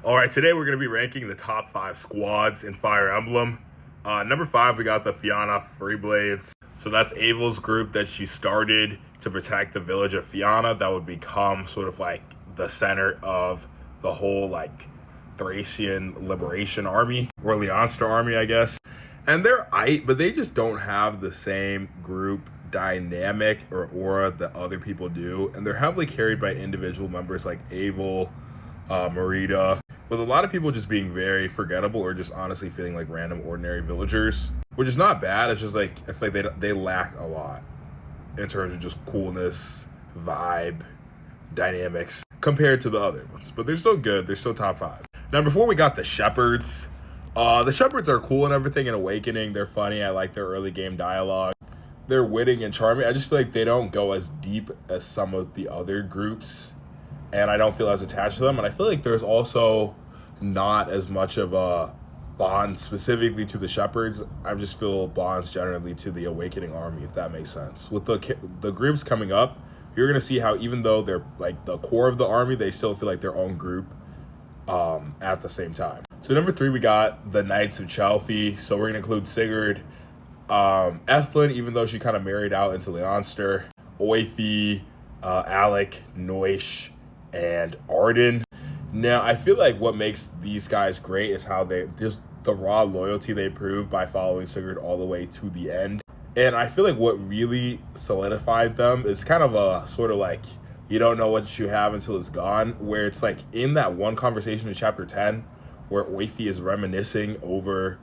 All right, today we're going to be ranking the top 5 squads in Fire Emblem. Number 5, we got the Fianna Freeblades. So that's Avel's group that she started to protect the village of Fianna. That would become sort of like the center of the whole like Thracian Liberation Army, or Leonster Army, I guess. And they're aight, but they just don't have the same group dynamic or aura that other people do. And they're heavily carried by individual members like Avel, Marita, with a lot of people just being very forgettable or just honestly feeling like random ordinary villagers, which is not bad. It's just like I feel like they lack a lot in terms of just coolness, vibe, dynamics compared to the other ones, but they're still good. They're still top 5. Now, before we got the Shepherds. The Shepherds are cool and everything in Awakening. They're funny. I like their early game dialogue. They're witty and charming. I just feel like they don't go as deep as some of the other groups, and I don't feel as attached to them. And I feel like there's also not as much of a bond specifically to the Shepherds. I just feel bonds generally to the Awakening army, if that makes sense. With the groups coming up, you're going to see how even though they're like the core of the army, they still feel like their own group at the same time. So number 3, we got the Knights of Chalfie. So we're going to include Sigurd, Ethlyn, even though she kind of married out into Leonster, Oifi, Alec, Noish, and Arden. Now, I feel like what makes these guys great is how they just the raw loyalty they prove by following Sigurd all the way to the end. And I feel like what really solidified them is kind of a sort of like you don't know what you have until it's gone, where it's like in that one conversation in chapter 10 where Oifi is reminiscing over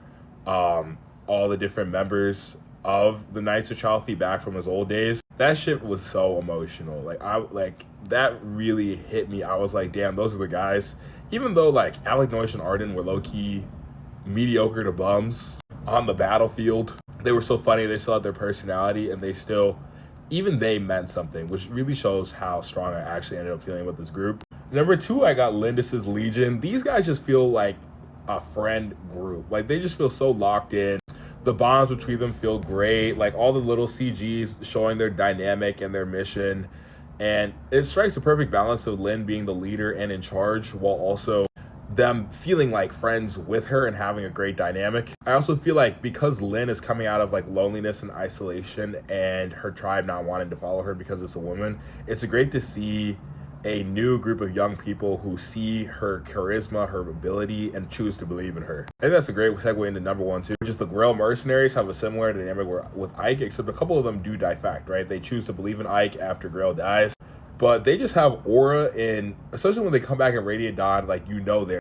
all the different members of the Knights of Chalfie back from his old days. That shit was so emotional. Like that really hit me. I was like, damn, those are the guys. Even though like Alec, Noish, and Arden were low-key mediocre to bums on the battlefield, they were so funny. They still had their personality, and even they meant something, which really shows how strong I actually ended up feeling with this group. Number 2, I got Lindis's Legion. These guys just feel like a friend group. Like, they just feel so locked in. The bonds between them feel great. Like, all the little CGs showing their dynamic and their mission. And it strikes a perfect balance of Lynn being the leader and in charge, while also them feeling like friends with her and having a great dynamic. I also feel like because Lynn is coming out of like loneliness and isolation and her tribe not wanting to follow her because it's a woman, it's great to see a new group of young people who see her charisma, her ability, and choose to believe in her. I think that's a great segue into number 1 too, which is the Grail Mercenaries have a similar dynamic with Ike, except a couple of them do defect, right? They choose to believe in Ike after Grail dies. But they just have aura, and especially when they come back in Radiant Dawn, like, you know, they're